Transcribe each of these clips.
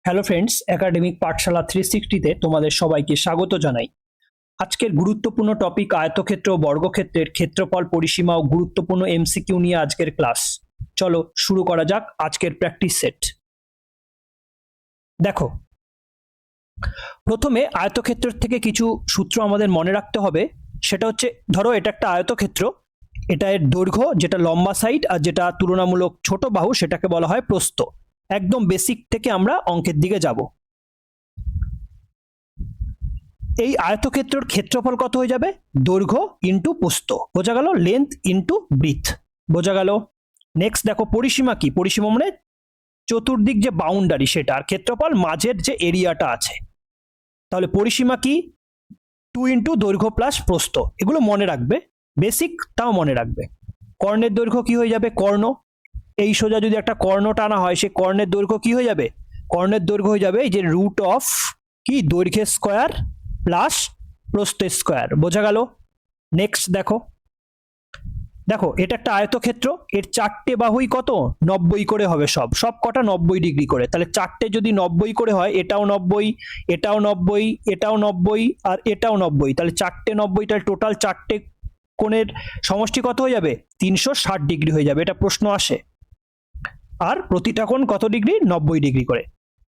Hello friends, academic পাঠশালা 360-তে তোমাদের সবাইকে স্বাগত জানাই। আজকের গুরুত্বপূর্ণ টপিক আয়তক্ষেত্র ও বর্গক্ষেত্রের ক্ষেত্রফল, পরিসীমা ও গুরুত্বপূর্ণ এমসিকিউ নিয়ে আজকের ক্লাস। চলো শুরু করা যাক আজকের প্র্যাকটিস সেট। দেখো, প্রথমে আয়তক্ষেত্রের থেকে কিছু সূত্র আমাদের মনে রাখতে হবে। সেটা হচ্ছে, ধরো এটা একটা আয়তক্ষেত্র, এটা এর দৈর্ঘ্য যেটা লম্বা সাইড আর যেটা তুলনামূলক ছোট বাহু সেটাকে বলা হয় প্রস্থ। একদম বেসিক থেকে আমরা অঙ্কের দিকে যাব। এই আয়তক্ষেত্রের ক্ষেত্রফল কত হয়ে যাবে? দৈর্ঘ্য ইন্টু প্রস্থ, বোঝা গেল? লেন্থ ইন্টু ব্রিথ, বোঝা গেল? নেক্সট দেখো, পরিসীমা কি? পরিসীমা মানে চতুর্দিক যে বাউন্ডারি সেটা, আর ক্ষেত্রফল মাঝের যে এরিয়াটা আছে। তাহলে পরিসীমা কি? 2 ইন্টু দৈর্ঘ্য প্লাস প্রস্থ। এগুলো মনে রাখবে, বেসিক, তাও মনে রাখবে। কর্ণের দৈর্ঘ্য কি হয়ে যাবে? কর্ণ, এই সোজা যদি একটা কর্ণ টানা হয়, সে কর্ণের দৈর্ঘ্য কি হয়ে যাবে? কর্ণের দৈর্ঘ্য হয়ে যাবে এই যে রুট অফ কি, দৈর্ঘ্যের স্কোয়ার প্লাস প্রস্থের স্কোয়ার, বোঝা গেল? নেক্সট দেখো, দেখো এটা একটা আয়তক্ষেত্র, এর চারটে বাহুই কত? 90 করে হবে, সব কটা 90 ডিগ্রি করে। তাহলে চারটে যদি 90 করে হয়, এটাও 90, এটাও 90, এটাও 90 আর এটাও 90, তাহলে চারটে 90, তাহলে টোটাল চারটে কোণের সমষ্টি কত হয়ে যাবে? 360 ডিগ্রি হয়ে যাবে। এটা প্রশ্ন আসে। আর প্রতিটা কোণ কত ডিগ্রি? 90 ডিগ্রি করে।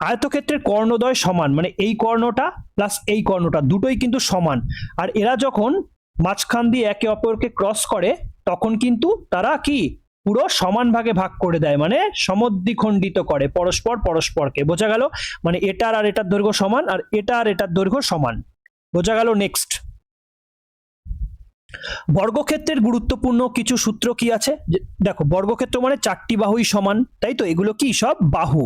আয়তক্ষেত্রের কর্ণদ্বয় সমান, মানে এই কর্ণটা প্লাস এই কর্ণটা দুটোই কিন্তু সমান। আর এরা যখন মাঝখান দিয়ে একে অপরকে ক্রস করে, তখন কিন্তু তারা কি পুরো সমান ভাগে ভাগ করে দেয়, মানে সমদ্বিখণ্ডিত করে পরস্পরকে, বোঝা গেল? মানে এটার আর এটার দৈর্ঘ্য সমান, আর এটা আর এটার দৈর্ঘ্য সমান, বোঝা গেল? নেক্সট, বর্গক্ষেত্রের গুরুত্বপূর্ণ কিছু সূত্র কি আছে? দেখো, বর্গক্ষেত্র মানে চারটি বাহুই সমান, তাই তো? এগুলো কি সব বাহু,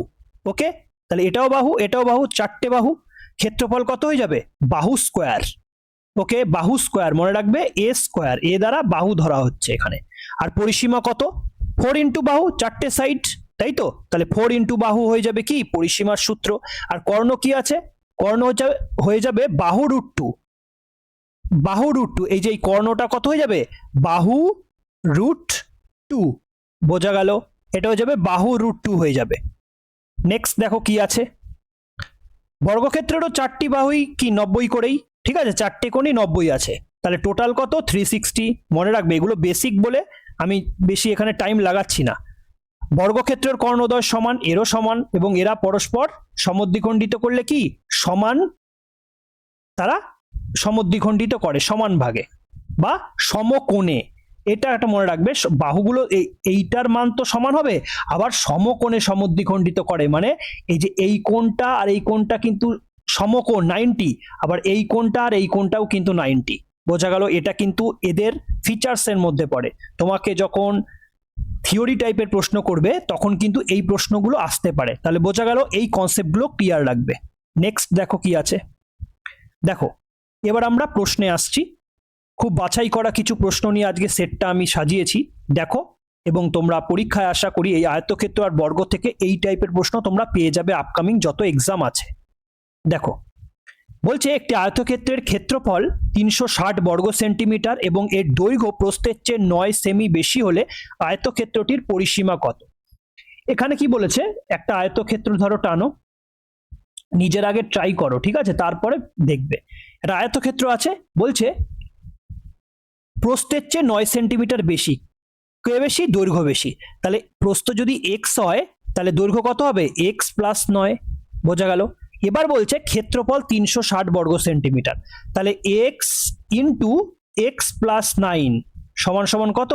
ওকে? তাহলে এটাও বাহু, এটাও বাহু, চারটে বাহু। ক্ষেত্রফল কত হয়ে যাবে? বাহু স্কোয়ার, ওকে? বাহু স্কোয়ার মনে রাখবে, এ স্কোয়ার, এ দ্বারা বাহু ধরা হচ্ছে এখানে। আর পরিসীমা কত? 4 ইন্টু বাহু, চারটে সাইড, তাই তো? তাহলে 4 ইন্টু বাহু হয়ে যাবে কি পরিসীমার সূত্র। আর কর্ণ কি আছে? কর্ণ হয়ে যাবে বাহু রুট 2, বাহু রুট 2। এই যে এই কর্ণটা কত হয়ে যাবে? বাহু রুট 2, বোঝা গেল? এটা হয়ে যাবে বাহু রুট 2 হয়ে যাবে। নেক্সট দেখো কি আছে, বর্গক্ষেত্রেরও চারটি বাহুই কি 90 করেই, ঠিক আছে? চারটে কোণই 90 আছে, তাহলে টোটাল কত? 360। মনে রাখবে, এগুলো বেসিক বলে আমি বেশি এখানে টাইম লাগাচ্ছি না। বর্গক্ষেত্রের কর্ণদ্বয় সমান, এরও সমান, এবং এরা পরস্পর সমদ্বিখণ্ডিত করলে কি সমান, তারা সমদ্বিখণ্ডিত করে সমান ভাগে বা সমকোণে। এটা একটা মনে রাখবে, বাহুগুলো এইটার মান তো সমান হবে, আবার সমকোণে সমদ্বিখণ্ডিত করে, মানে এই যে এই কোণটা আর এই কোণটা কিন্তু সমকোণ 90, আবার এই কোণটা আর এই কোণটাও কিন্তু 90, বোঝা গেল? এটা কিন্তু এদের ফিচার্স এর মধ্যে পড়ে। তোমাকে যখন থিওরি টাইপের প্রশ্ন করবে, তখন কিন্তু এই প্রশ্নগুলো আসতে পারে। তাহলে বোঝা গেল, এই কনসেপ্টগুলো ক্লিয়ার রাখবে। নেক্সট দেখো কি আছে। দেখো, এবার আমরা প্রশ্নে আসছি। খুব বাছাই করা কিছু প্রশ্ন নিয়ে আজকে সেটটা আমি সাজিয়েছি, দেখো। এবং তোমরা পরীক্ষায় আশা করি এই আয়তক্ষেত্র আর বর্গ থেকে এই টাইপের প্রশ্ন তোমরা পেয়ে যাবে আপকামিং যত এক্সাম আছে। দেখো, বলছে একটি আয়তক্ষেত্রের ক্ষেত্রফল 360 বর্গ সেন্টিমিটার এবং এর দৈর্ঘ্য প্রস্থের চেয়ে 9 সেমি বেশি হলে আয়তক্ষেত্রটির পরিসীমা কত? এখানে কি বলেছে, একটা আয়তক্ষেত্র ধরো টানো, নিজের আগে ট্রাই করো, ঠিক আছে? তারপরে দেখবে। একটা আয়তক্ষেত্র আছে, বলছে প্রস্থের চেয়ে 9 সেন্টিমিটার বেশি। কে বেশি? দৈর্ঘ্য বেশি। তাহলে প্রস্থ যদি এক্স হয়, তাহলে দৈর্ঘ্য কত হবে? এক্স প্লাস 9, বোঝা গেল? এবার বলছে ক্ষেত্রফল 360 বর্গ সেন্টিমিটার, তাহলে এক্স ইন্টু এক্স প্লাস 9 সমান সমান কত?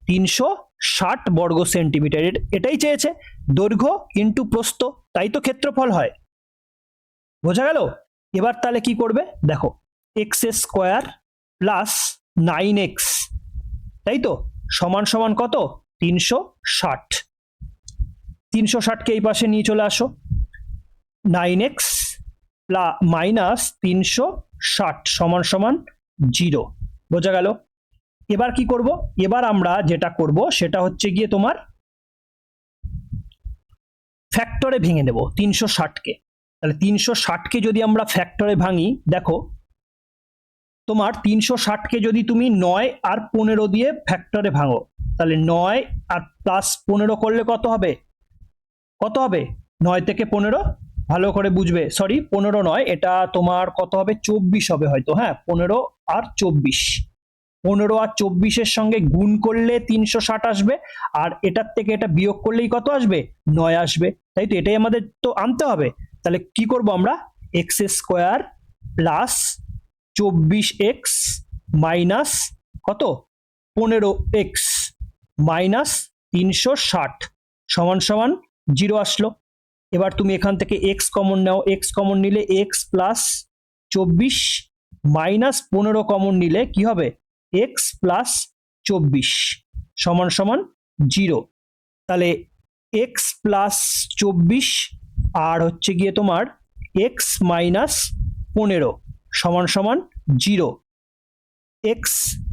360 বর্গ সেন্টিমিটার। এটাই চেয়েছে, দৈর্ঘ্য ইন্টু প্রস্থ, তাই তো ক্ষেত্রফল হয়, বোঝা গেল? এবার তাহলে কি করবে? দেখো, এক্স স্কোয়ার প্লাস 9x, তাই তো, সমান সমান কত? 360। 360কে এই পাশে নিয়ে চলে আসো, 9x মাইনাস 360 সমান সমান 0, বোঝা গেল? এবার কি করব? এবার আমরা যেটা করব সেটা হচ্ছে গিয়ে তোমার ফ্যাক্টরে ভেঙে দেব 360কে। তাহলে 360কে যদি আমরা ফ্যাক্টরে ভাঙি, দেখো তোমার 360কে যদি তুমি 9 আর 15 দিয়ে ফ্যাক্টরে ভাঙো, তাহলে 9 আর প্লাস 15 করলে কত হবে? কত হবে? 9 থেকে 15 ভালো করে বুঝবে, সরি 15 নয়, এটা তোমার কত হবে, 24 হবে হয়তো, হ্যাঁ 15 আর 24, 15 আর 24-এর সঙ্গে গুণ করলে 360 আসবে, আর এটার থেকে এটা বিয়োগ করলেই কত আসবে, 9 আসবে, তাই তো, এটাই আমাদের তো আনতে হবে। তাহলে কি করব আমরা, x square plus 24x minus কত, 15x মাইনাস 360 সমান সমান 0 আসলো। এবার তুমি এখান থেকে x কমন নাও, x কমন নিলে x প্লাস 24 মাইনাস 15 কমন নিলে কি হবে, x প্লাস 24 সমান সমান 0। তাহলে x প্লাস 24 আর হচ্ছে গিয়ে তোমার x মাইনাস 15 সমান সমান 0। x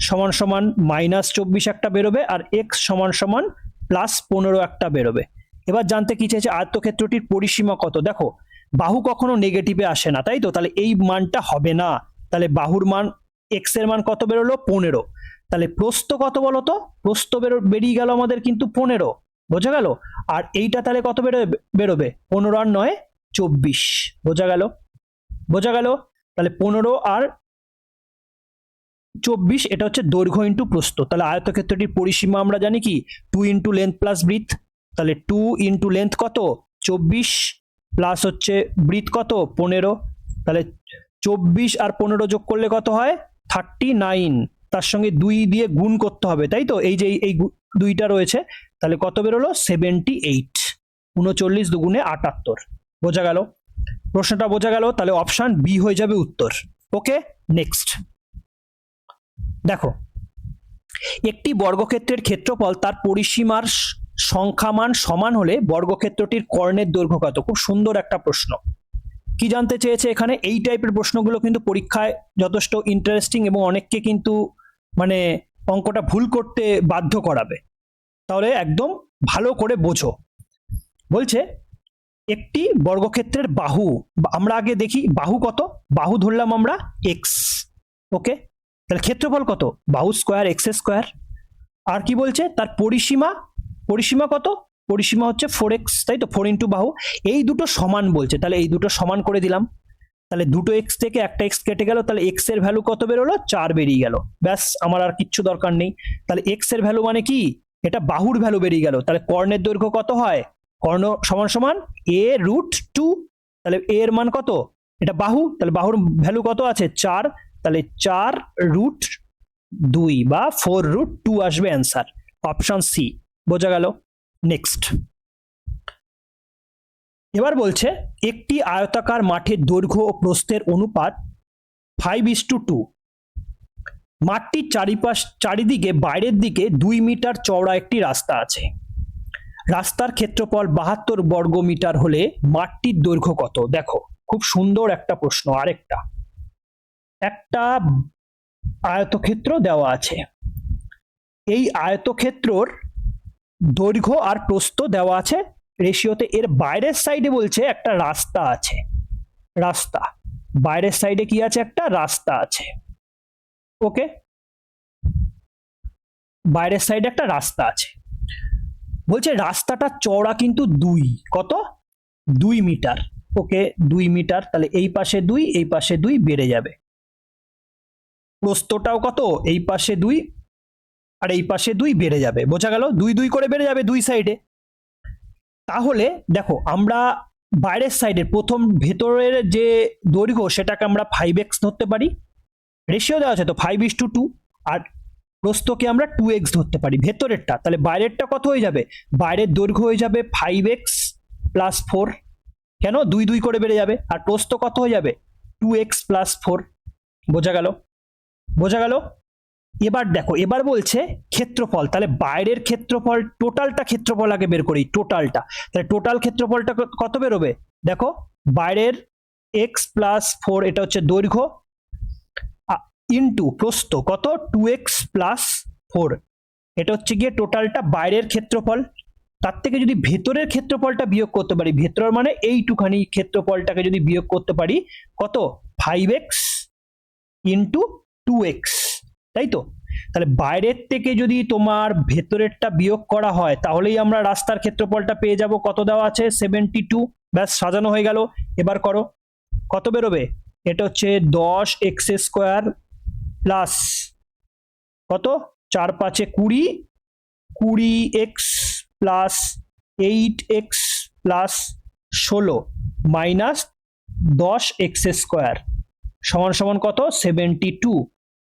সমান সমান মাইনাস 24 একটা বেরোবে, আর x সমান সমান প্লাস 15 একটা বেরোবে। এবার জানতে কি চাইছে, আয়তক্ষেত্রটির পরিসীমা কত। দেখো বাহু কখনো নেগেটিভে আসে না, তাই তো, তাহলে এই মানটা হবে না। তাহলে বাহুর মান, x এর মান কত বেরোলো, 15। তাহলে প্রস্থ কত বলো তো, প্রস্থ বেরিয়ে গেল আমাদের কিন্তু 15, বোঝা গেল। আর এইটা তাহলে কত বেরোবে 15 আর 9 24, বোঝা গেল, বোঝা গেল। তাহলে 15 আর 24 এটা হচ্ছে দৈর্ঘ্য ইন্টু প্রস্থ। তাহলে আয়তক্ষেত্রটির পরিসীমা আমরা জানি কি, 2 ইন্টু লেন্থ প্লাস ব্রিথ। তাহলে 2 ইন্টু লেন্থ কত 24 প্লাস হচ্ছে ব্রিথ কত 15। তাহলে 24 আর 15 যোগ করলে কত হয় 39, তার সঙ্গে 2 দিয়ে গুণ করতে হবে, তাই তো, এই যে এই 2টা রয়েছে, তাহলে কত বেরোলো 78, 39 দুগুণে 78, বোঝা গেল, প্রশ্নটা বোঝা গেল। তাহলে অপশন বি হয়ে যাবে উত্তর। ওকে, নেক্সট দেখো, একটি বর্গক্ষেত্রের ক্ষেত্রফল তার পরিসীমার সংখ্যামান সমান হলে বর্গক্ষেত্রটির কর্ণের দৈর্ঘ্য কত। খুব সুন্দর একটা প্রশ্ন। কি জানতে চেয়েছে এখানে, এই টাইপের প্রশ্নগুলো কিন্তু পরীক্ষায় যথেষ্ট ইন্টারেস্টিং এবং অনেককে কিন্তু মানে অঙ্কটা ভুল করতে বাধ্য করাবে, তাহলে একদম ভালো করে বোঝো। বলছে একটি বর্গক্ষেত্রের বাহু, আমরা আগে দেখি বাহু কত, বাহু ধরলাম আমরা এক্স, ওকে, তাহলে ক্ষেত্রফল কত, বাহু স্কোয়ার এক্স স্কোয়ার। আর কি বলছে, তার পরিসীমা, পরিসীমা কত, পরিসীমা হচ্ছে 4x, তাই তো, 4 ইন্টু বাহু। এই দুটো সমান বলছে, তাহলে এই দুটো সমান করে দিলাম। তাহলে দুটো x থেকে একটা x কেটে গেল, তাহলে x এর ভ্যালু কত বেরোলো 4 বেরিয়ে গেল, ব্যাস, আমার আর কিচ্ছু দরকার নেই। তাহলে x এর ভ্যালু মানে কি, এটা বাহুর ভ্যালু বেরিয়ে গেল। তাহলে কর্ণের দৈর্ঘ্য কত হয়, কর্ণ সমান সমান a√2, তাহলে a এর মান কত, এটা বাহু, তাহলে বাহুর ভ্যালু কত আছে 4, তাহলে 4√2 বা 4√2 আসবে অ্যান্সার, অপশন সি, বোঝা গেল। নেক্সট, এবার বলছে একটি আয়তাকার মাঠের দৈর্ঘ্য ও প্রস্থের অনুপাত 5:2। মাঠটির চারিদিকে বাইরের দিকে 2 মিটার চওড়া একটি রাস্তা আছে। রাস্তার ক্ষেত্রফল 72 বর্গ মিটার হলে মাঠটির দৈর্ঘ্য কত। দেখো খুব সুন্দর একটা প্রশ্ন। আরেকটা, একটা আয়তক্ষেত্র দেওয়া আছে, এই আয়তক্ষেত্রর দৈর্ঘ্য আর প্রস্থ দেওয়া আছে রেশিওতে। এর বাইরের সাইডে বলছে একটা রাস্তা আছে, রাস্তা, বাইরের সাইডে কি আছে, একটা রাস্তা আছে, ওকে, বাইরের সাইডে একটা রাস্তা আছে। বলছে রাস্তাটা চওড়া কিন্তু 2, কত 2 মিটার, ওকে 2 মিটার, তাহলে এই পাশে 2 এই পাশে 2 বেড়ে যাবে। প্রস্থটাও কত, এই পাশে 2 আর এই পাশে 2 বেড়ে যাবে, বোঝা গেল, 2 2 করে বেড়ে যাবে দুই সাইডে। তাহলে দেখো আমরা বাইরের সাইডের প্রথম ভেতরের যে দৈর্ঘ্য সেটাকে আমরা 5x ধরতে পারি, রেশিও দেওয়া আছে তো 5:2, আর প্রস্থকে আমরা 2x ধরতে পারি ভেতরেরটা। তাহলে বাইরেরটা কত হয়ে যাবে, বাইরের দৈর্ঘ্য হয়ে যাবে 5x প্লাস 4, কেন 2 2 করে বেড়ে যাবে, আর প্রস্থ কত হয়ে যাবে 2x প্লাস 4, বোঝা গেল, বোঝা গেল। এবার দেখো, এবার বলছে ক্ষেত্রফল, তাহলে বাইরের ক্ষেত্রফল, টোটালটা ক্ষেত্রফল আগে বের করি, টোটালটা, তাহলে টোটাল ক্ষেত্রফলটা কত বেরোবে, দেখো বাইরের x প্লাস 4 এটা হচ্ছে দৈর্ঘ্য, ইন্টু প্রস্থ কত 2x প্লাস 4, এটা হচ্ছে গিয়ে টোটালটা বাইরের ক্ষেত্রফল। তার থেকে যদি ভেতরের ক্ষেত্রফলটা বিয়োগ করতে পারি, ভেতর মানে এইটুখানি ক্ষেত্রফলটাকে যদি বিয়োগ করতে পারি, কত 5x ইন্টু 2x, তাই তো। তাহলে বাইরের থেকে যদি তোমার ভেতরেরটা বিয়োগ করা হয় তাহলেই আমরা রাস্তার ক্ষেত্রফলটা পেয়ে যাব। কত দেওয়া আছে? 72। ব্যাস, সাজানো হয়ে গেল। এবার করো, কত বেরোবে? এটা হচ্ছে 10x² প্লাস কত, 4 5 20, 20x plus 8x plus 16 minus 10x² সমান সমান কত? 72।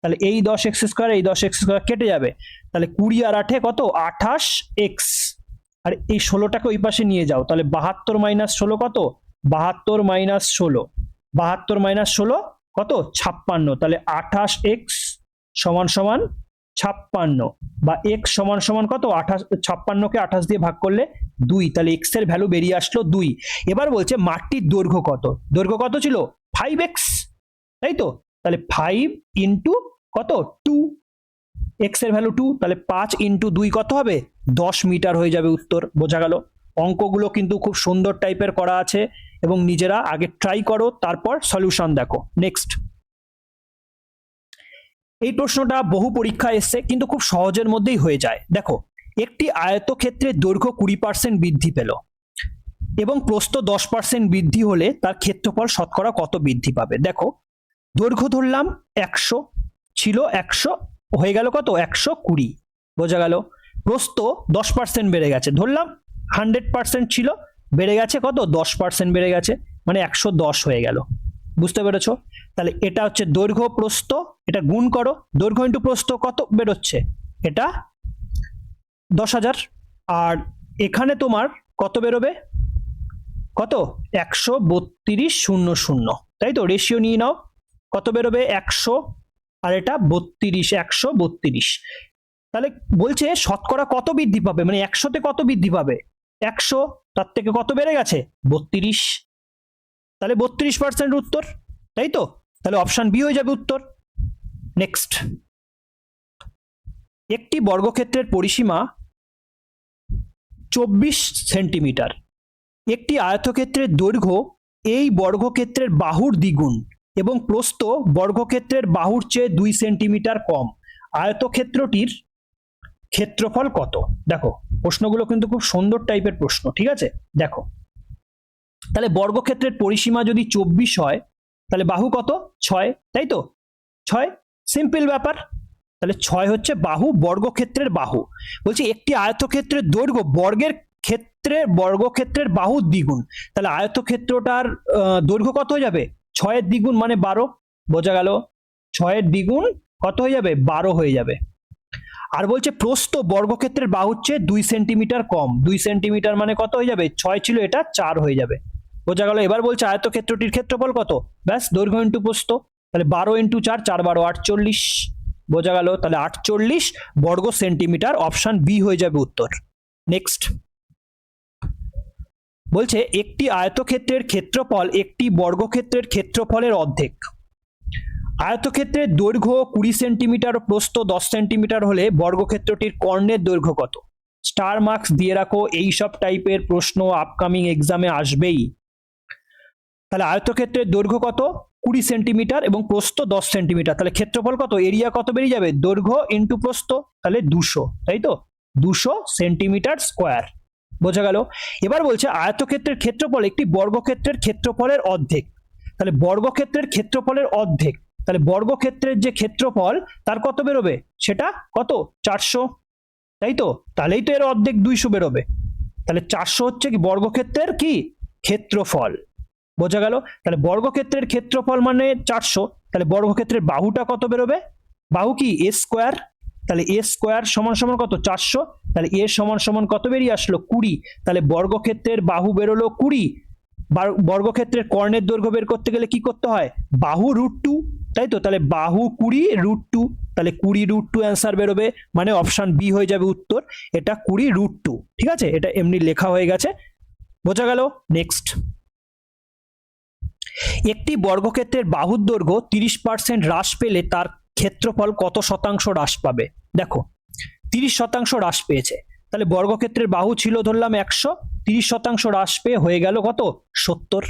তাহলে এই 10x², এই 10x² কেটে যাবে। তাহলে 20 আর 8 কত? 28x। আর এই 16টাকে ওই পাশে নিয়ে যাও, তাহলে 72 মাইনাস 16 কত? 72 মাইনাস 16, 72 মাইনাস 16 কত? 56। তাহলে 28x সমান সমান 56, বা x সমান সমান কত? 56কে 28 দিয়ে ভাগ করলে 2। তাহলে x এর ভ্যালু বেরিয়ে আসলো 2। এবার বলছে মাঠটির দৈর্ঘ্য কত? দৈর্ঘ্য কত ছিল? 5x, তাই তো? তাহলে 5 ইন্টু কত? 2, x এর ভ্যালু 2, তাহলে 5 ইন্টু 2 কত হবে? 10 মিটার হয়ে যাবে উত্তর। বোঝা গেল? অঙ্কগুলো কিন্তু খুব সুন্দর টাইপের করা আছে এবং নিজেরা আগে ট্রাই করো, তারপর সলিউশন দেখো। নেক্সট, এই প্রশ্নটা বহু পরীক্ষায় এসছে কিন্তু খুব সহজের মধ্যেই হয়ে যায়। দেখো, একটি আয়তক্ষেত্রের দৈর্ঘ্য 20% বৃদ্ধি পেল এবং প্রস্থ 10% বৃদ্ধি হলে তার ক্ষেত্রফল শতকরা কত বৃদ্ধি পাবে? দেখো, দৈর্ঘ্য ধরলাম 100, ছিল 100, হয়ে গেল কত? 120। বোঝা গেল? প্রস্থ 10% বেড়ে গেছে, ধরলাম 100% ছিল, বেড়ে গেছে কত? 10% বেড়ে গেছে, মানে 110 হয়ে গেল। বুঝতে পেরেছো? তাহলে এটা হচ্ছে দৈর্ঘ্য প্রস্থ, এটা গুণ করো, দৈর্ঘ্য ইন্টু প্রস্থ কত বেরোচ্ছে? এটা 10,000। আর এখানে তোমার কত বেরোবে? কত? 132,000, তাই তো? রেশিও নিয়ে নাও, কত বেরোবে? 100 আর এটা 32, 132। তাহলে বলছে শতকরা কত বৃদ্ধি পাবে, মানে 100তে কত বৃদ্ধি পাবে? 100, তার থেকে কত বেড়ে গেছে? 32। তাহলে 32% উত্তর, তাই তো? তাহলে অপশন বি হয়ে যাবে উত্তর। নেক্সট, একটি বর্গক্ষেত্রের পরিসীমা 24 সেন্টিমিটার। একটি আয়তক্ষেত্রের দৈর্ঘ্য এই বর্গক্ষেত্রের বাহুর দ্বিগুণ এবং প্রস্থ বর্গক্ষেত্রের বাহুর চেয়ে 2 সেন্টিমিটার কম। আয়তক্ষেত্রটির ক্ষেত্রফল কত? দেখো, প্রশ্নগুলো কিন্তু খুব সুন্দর টাইপের প্রশ্ন, ঠিক আছে? দেখো, তাহলে বর্গক্ষেত্রের পরিসীমা যদি 24 হয়, তাহলে বাহু কত? 6, তাই তো? 6, সিম্পল ব্যাপার। তাহলে 6 হচ্ছে বাহু, বর্গক্ষেত্রের বাহু। বলছি একটি আয়তক্ষেত্রের দৈর্ঘ্য বর্গক্ষেত্রের বাহুর দ্বিগুণ, তাহলে আয়তক্ষেত্রটার দৈর্ঘ্য কত হয়ে যাবে? 6 দ্বিগুণ মানে 12। বোঝা গেল? 6 দ্বিগুণ কত হয়ে যাবে? 12 হয়ে যাবে। আর বলছে প্রস্থ বর্গক্ষেত্রের বাহুর চেয়ে 2 সেন্টিমিটার কম, 2 সেন্টিমিটার মানে কত হয়ে যাবে? 6 ছিল, এটা 4 হয়ে যাবে। বোঝা গেল? এবার বলছে আয়তক্ষেত্রটির ক্ষেত্রফল কত? ব্যাস, দৈর্ঘ্য ইন্টু প্রস্থ, তাহলে 12 ইন্টু 4, 4 12 48। বোঝা গেল? তাহলে 48 বর্গ সেন্টিমিটার, অপশন বি হয়ে যাবে উত্তর। নেক্সট, বলছে একটি আয়তক্ষেত্রের ক্ষেত্রফল একটি বর্গক্ষেত্রের ক্ষেত্রফলের অর্ধেক। আয়তক্ষেত্রের দৈর্ঘ্য 20 সেন্টিমিটার, প্রস্থ 10 সেন্টিমিটার হলে বর্গক্ষেত্রটির কর্ণের দৈর্ঘ্য কত? স্টার মার্কস দিয়ে রাখো, এই সব টাইপের প্রশ্ন আপকামিং এক্সামে আসবেই। তাহলে আয়তক্ষেত্রের দৈর্ঘ্য কত? 20 সেন্টিমিটার এবং প্রস্থ 10 সেন্টিমিটার, তাহলে ক্ষেত্রফল কত? এরিয়া কত বেরিয়ে যাবে? দৈর্ঘ্য ইন্টু প্রস্থ, তাহলে 200, তাই তো? 200 সেন্টিমিটার স্কোয়ার। বোঝা গেল? এবার বলছে আয়তক্ষেত্রের ক্ষেত্রফল একটি বর্গক্ষেত্রের ক্ষেত্রফলের অর্ধেক। তাহলে বর্গক্ষেত্রের ক্ষেত্রফলের অর্ধেক, তাহলে বর্গক্ষেত্রের যে ক্ষেত্রফল তার কত বেরোবে? সেটা কত? 400, তাই তো? তাহলেই তো এর অর্ধেক 200 বেরোবে। তাহলে 400 হচ্ছে কি বর্গক্ষেত্রের কি ক্ষেত্রফল। বোঝা গেল? তাহলে বর্গক্ষেত্রের ক্ষেত্রফল মানে 400, তাহলে বর্গক্ষেত্রের বাহুটা কত বেরোবে? বাহু কি? এ স্কোয়ার, তাহলে এ স্কোয়ার সমান সমান কত? 400, তাহলে এ সমান সমান কত বেরিয়ে আসলো? 20। তাহলে বর্গক্ষেত্রের বাহু বেরোলো 20। বর্গক্ষেত্রের কর্ণের দৈর্ঘ্য বের করতে গেলে কি করতে হয়? বাহু √2, তাই তো? তাহলে বাহু 20 √2, তাহলে 20 √2 অ্যান্সার বেরোবে, মানে অপশন বি হয়ে যাবে উত্তর। এটা 20 √2, ঠিক আছে? এটা এমনি লেখা হয়ে গেছে। বোঝা গেল? নেক্সট, একটি বর্গক্ষেত্রের বাহুর দৈর্ঘ্য 30% হ্রাস পেলে তার ক্ষেত্রফল কত শতাংশ হ্রাস পাবে? দেখো, 30% হ্রাস পেয়েছে, তাহলে বর্গক্ষেত্রের বাহু ছিল ধরলাম 100, 30% হ্রাস পেয়ে হয়ে গেল কত? 70,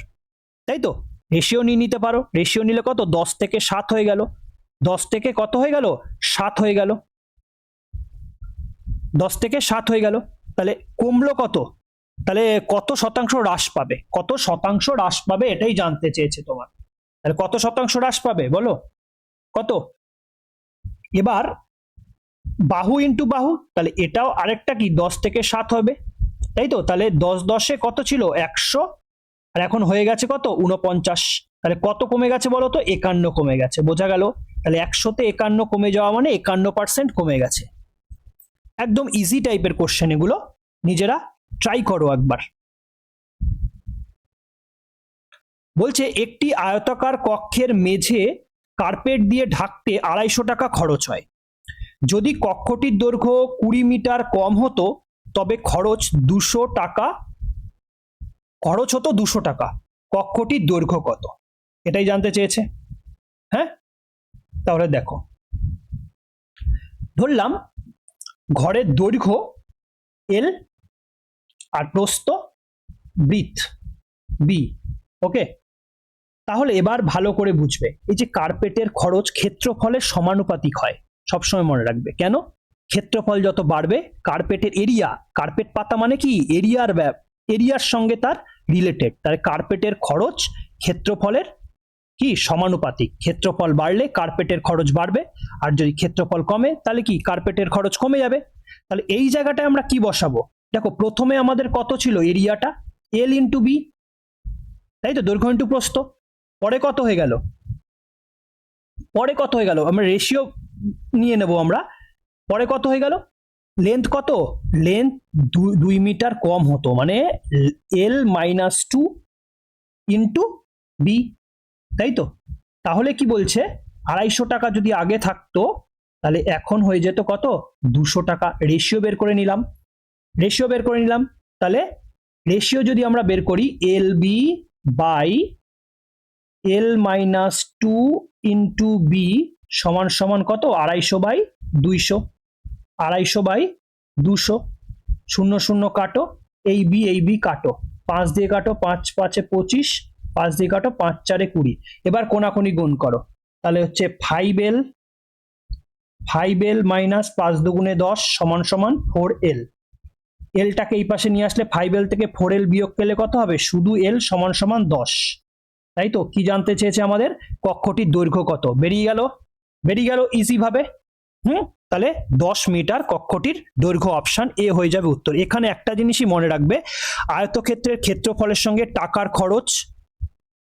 তাই তো? রেশিও নিয়ে নিতে পারো, রেশিও নিলে কত? 10 থেকে 7 হয়ে গেল, 10 থেকে কত হয়ে গেল? 7 হয়ে গেল। 10 থেকে 7 হয়ে গেল, তাহলে কমলো কত, তাহলে কত শতাংশ হ্রাস পাবে, কত শতাংশ হ্রাস পাবে এটাই জানতে চেয়েছে তোমার। তাহলে কত শতাংশ হ্রাস পাবে বলো, কত? এবার বাহু ইন্টু বাহু, তাহলে এটাও আরেকটা কি 10 থেকে 7 হবে, তাই তো? তাহলে 10 10-এ কত ছিল 100, আর এখন হয়ে গেছে কত 49, তাহলে কত কমে গেছে বলো তো, 51 কমে গেছে। বোঝা গেল? তাহলে 100-তে 51 কমে যাওয়া মানে 51% কমে গেছে। একদম ইজি টাইপের কোশ্চেন এগুলো, নিজেরা ট্রাই করো একবার। বলছে একটি আয়তাকার কক্ষের মেঝে কার্পেট দিয়ে ঢাকতে 250 টাকা খরচ হয়। যদি কক্ষটির দৈর্ঘ্য 20 মিটার কম হতো তবে খরচ 200 টাকা, খরচ হতো 200 টাকা। কক্ষটির দৈর্ঘ্য কত, এটাই জানতে চেয়েছে। হ্যাঁ, তাহলে দেখো, ধরলাম ঘরের দৈর্ঘ্য এল আর প্রস্থ ব্রিথ বি। ওকে, তাহলে এবার ভালো করে বুঝবে, এই যে কার্পেটের খরচ ক্ষেত্রফলের সমানুপাতিক হয়, সবসময় মনে রাখবে। কেন? ক্ষেত্রফল যত বাড়বে কার্পেটের এরিয়া, কার্পেট পাতা মানে কি এরিয়ার সঙ্গে তার রিলেটেড, তাহলে কার্পেটের খরচ ক্ষেত্রফলের কি সমানুপাতিক। ক্ষেত্রফল বাড়লে কার্পেটের খরচ বাড়বে, আর যদি ক্ষেত্রফল কমে তাহলে কি কার্পেটের খরচ কমে যাবে। তাহলে এই জায়গাটায় আমরা কি বসাবো, দেখো প্রথমে আমাদের কত ছিল এরিয়াটা, এল ইন্টু বি, তাই তো, দৈর্ঘ্য ইন্টু প্রস্থ। পরে কত হয়ে গেল, পরে কত হয়ে গেল, আমরা রেশিও নিয়ে নেব আমরা। পরে কত হয়ে গেল, লেন্থ কত, লেন্থ 2 মিটার কম হতো, মানে এল -2 ইন্টু বি, তাই তো। তাহলে কি বলছে, 250 টাকা যদি আগে থাকতো তাহলে এখন হয়ে যেত কত, 200 টাকা। রেশিও বের করে নিলাম, রেশিও বের করে নিলাম। তাহলে রেশিও যদি আমরা বের করি, L B by L -2 into B সমান সমান কত, 250/200, 250/200, 0 0 কাটো, এই বি কাটো, 5 দিয়ে কাটো, 5 5 এ 25, 5 দিয়ে কাটো, 5 4 এ 20। এবার কোনাকুনি গুণ করো, তাহলে হচ্ছে 5L মাইনাস 5 দুগুণে 10 সমান সমান 4L। এলটাকে এই পাশে নিয়ে আসলে 5L থেকে 4L বিয়োগ করলে কত হবে, শুধু L সমান সমান 10, তাই তো। কি জানতে চেয়েছে আমাদের, কক্ষটির দৈর্ঘ্য কত, বেরিয়ে গেল ইজি ভাবে। তাহলে 10 মিটার কক্ষটির দৈর্ঘ্য, অপশন এ হয়ে যাবে উত্তর। এখানে একটা জিনিসই মনে রাখবে, আয়তক্ষেত্রের ক্ষেত্রফলের সঙ্গে টাকার খরচ,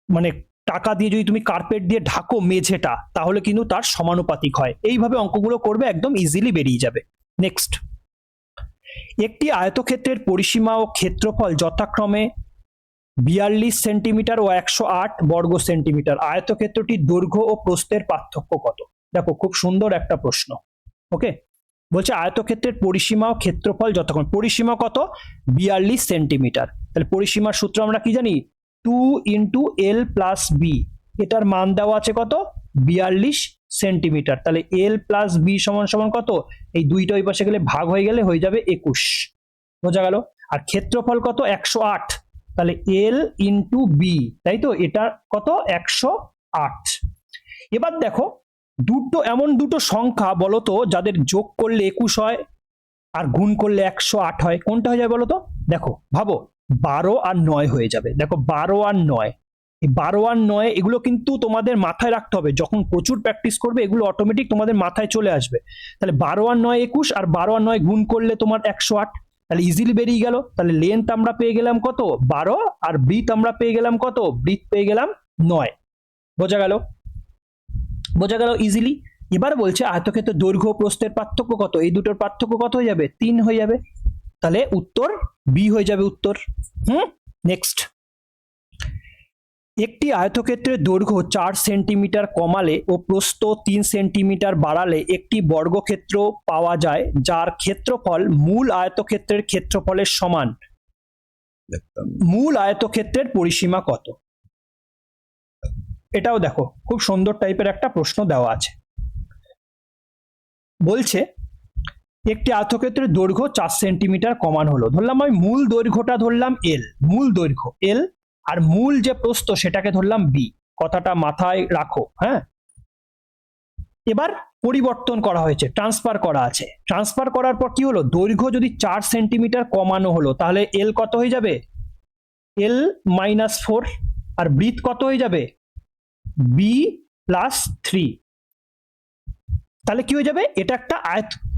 মানে টাকা দিয়ে যদি তুমি কার্পেট দিয়ে ঢাকো মেঝেটা তাহলে কিন্তু তার সমানুপাতিক হয়। এইভাবে অঙ্কগুলো করবে, একদম ইজিলি বেরিয়ে যাবে। নেক্সট, একটি আয়তক্ষেত্রের পরিসীমা ও ক্ষেত্রফল যথাক্রমে 42 সেন্টিমিটার ও 108 বর্গ সেন্টিমিটার। আয়তক্ষেত্রটির দৈর্ঘ্য ও প্রস্থের পার্থক্য কত? দেখো খুব সুন্দর একটা প্রশ্ন। ওকে, বলছে আয়তক্ষেত্রের পরিসীমা ও ক্ষেত্রফল যথাক্রমে, পরিসীমা কত, 42 সেন্টিমিটার। তাহলে পরিসীমার সূত্র আমরা কি জানি, 2 ইন্টু এল প্লাস বি, এটার মান দেওয়া আছে কত, 42 সেন্টিমিটার। তাহলে এল প্লাস বি সমান সমান কত, এই দুইটা ওই পাশে গেলে ভাগ হয়ে গেলে হয়ে যাবে 21, বোঝা গেল। আর ক্ষেত্রফল কত, 108, তাহলে এল ইন্টু বি, তাই তো, এটা কত, 108। এবার দেখো এমন দুটো সংখ্যা বলতো যাদের যোগ করলে 21 হয় আর গুণ করলে 108 হয়, কোনটা হয়ে যাবে বলতো? দেখো ভাবো, 12 আর 9 হয়ে যাবে। দেখো 12 আর 9, এই 12 আর 9 এগুলো কিন্তু তোমাদের মাথায় রাখতে হবে, যখন প্রচুর প্র্যাকটিস করবে এগুলো অটোমেটিক তোমাদের মাথায় চলে আসবে। তাহলে 12 আর 9 21, আর 12 আর 9 গুণ করলে তোমার 108, তাহলে ইজিলি বেরিয়ে গেল। তাহলে লেন্থ আমরা পেয়ে গেলাম কত, 12, আর ব্রিথ আমরা পেয়ে গেলাম কত, ব্রিথ পেয়ে গেলাম 9, বোঝা গেল ইজিলি। এবার বলছে আয়তক্ষেত্রের দৈর্ঘ্য প্রস্থের পার্থক্য কত, এই দুটোর পার্থক্য কত হয়ে যাবে, 3 হয়ে যাবে। তাহলে উত্তর বি হয়ে যাবে উত্তর। নেক্সট, একটি আয়তক্ষেত্রের দৈর্ঘ্য 4 সেন্টিমিটার কমালে ও প্রস্থ 3 সেন্টিমিটার বাড়ালে একটি বর্গক্ষেত্র পাওয়া যায় যার ক্ষেত্রফল মূল আয়তক্ষেত্রের ক্ষেত্রফলের সমান। মূল আয়তক্ষেত্রের পরিসীমা কত? এটাও দেখো খুব সুন্দর টাইপের একটা প্রশ্ন দেওয়া আছে। বলছে একটি আয়তক্ষেত্রের দৈর্ঘ্য 4 সেন্টিমিটার কমানো হলো, ধরলাম আমি মূল দৈর্ঘ্যটা ধরলাম এল, মূল দৈর্ঘ্য এল, আর মূল যে প্রস্থ সেটাকে ধরলাম বি। কথাটা মাথায় রাখো, হ্যাঁ। এবার পরিবর্তন করা হয়েছে, ট্রান্সফার করা আছে। ট্রান্সফার করার পর কি হলো, দৈর্ঘ্য যদি 4 সেন্টিমিটার কমানো হলো, তাহলে এল কত হয়ে যাবে, এল -4, আর ব্রিথ কত হয়ে যাবে, বি +3। তাহলে কি হয়ে যাবে, এটা একটা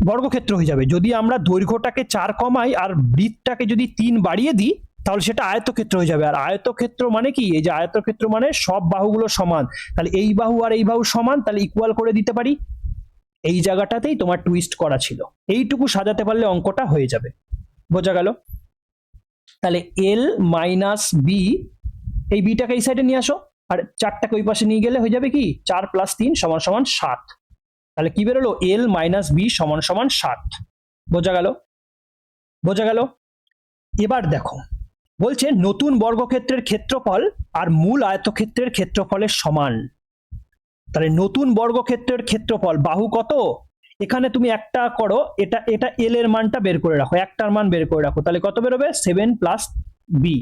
বর্গক্ষেত্র হয়ে যাবে। যদি আমরা দৈর্ঘ্যটাকে 4 কমাই আর ব্রিথটাকে যদি 3 বাড়িয়ে দিই, তাহলে সেটা আয়তক্ষেত্র হয়ে যাবে। আর আয়তক্ষেত্র মানে কি, এই যে আয়তক্ষেত্র মানে সব বাহুগুলো সমান, তাহলে এই বাহু আর এই বাহু সমান, তাহলে ইকুয়াল করে দিতে পারি। এই জায়গাটাতেই তোমার টুইস্ট করা ছিল, এইটুকু সাজাতে পারলে অঙ্কটা হয়ে যাবে। বোঝা গেল? তাহলে এল -বি, এই বিটাকে এই সাইডে নিয়ে আসো, আর 4টাকে ওই পাশে নিয়ে গেলে হয়ে যাবে কি 4 + 3 = 7। তাহলে কি বেরোলো, এল -বি = 7। বোঝা গেল? বোঝা গেল? এবার দেখো, বলছে নতুন বর্গক্ষেত্রের ক্ষেত্রফল আর মূল আয়তক্ষেত্রের ক্ষেত্রফলের সমান। তাহলে নতুন বর্গক্ষেত্রের ক্ষেত্রফল, বাহু কত, এখানে তুমি একটা করো, এটা এটা এল এর মানটা বের করে রাখো, একটার মান বের করে রাখো, তাহলে কত বেরোবে, 7 + বি।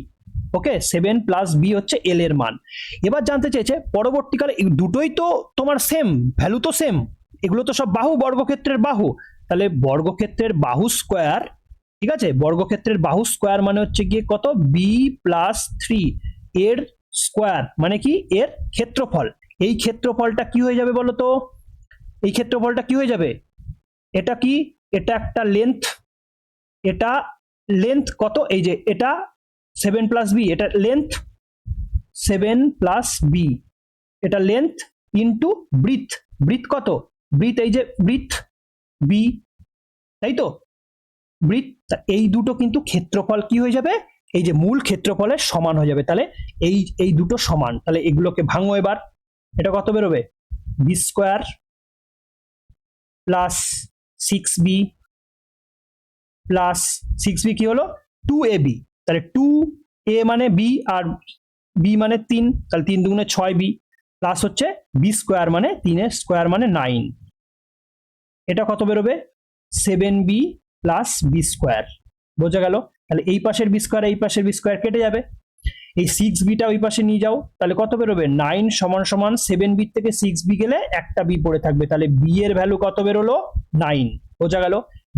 ওকে, 7 + বি হচ্ছে এল এর মান। এবার জানতে চেয়েছে পরবর্তীকালে দুটোই তো তোমার সেম ভ্যালু, তো সেম, এগুলো তো সব বাহু, বর্গক্ষেত্রের বাহু। তাহলে বর্গক্ষেত্রের বাহু স্কোয়ার, ঠিক আছে, বর্গক্ষেত্রের বাহু স্কোয়ার মানে হচ্ছে গিয়ে কত, বি +3 এর স্কোয়ার মানে কি, এর ক্ষেত্রফল। এই ক্ষেত্রফলটা কি হয়ে যাবে বলো তো, এই ক্ষেত্রফলটা কি হয়ে যাবে, এটা কি, এটা একটা লেন্থ, এটা লেন্থ কত, এই যে এটা 7 + বি, এটা লেন্থ 7 + বি, এটা লেন্থ ইন্টু ব্রিথ, ব্রিথ কত, ব্রিথ এই যে ব্রিথ বি, তাই তো, ব্রিথ। এই দুটো কিন্তু ক্ষেত্রফল কি হয়ে যাবে, এই যে মূল ক্ষেত্রফলের সমান হয়ে যাবে। তাহলে এই দুটো সমান, তাহলে এগুলোকে ভাঙো এবার, এটা কত বেরোবে, B square plus 6b plus 6b কি হলো 2ab, তাহলে 2a মানে b আর b মানে 3, তাহলে 3 দুগুণে 6b, প্লাস হচ্ছে b স্কোয়ার মানে 3 এর স্কোয়ার মানে 9, এটা কত বেরোবে 7b প্লাস b স্কোয়ার। বোঝা গেল? তাহলে এই পাশের b স্কোয়ার এই পাশের b স্কোয়ার কেটে যাবে, এই 6bটা ওই পাশে নিয়ে যাও, তাহলে কত বেরোবে 9 = 7b থেকে 6b গেলে একটা b পড়ে থাকবে, তাহলে b এর ভ্যালু কত বেরোলো 9। বোঝা গেল?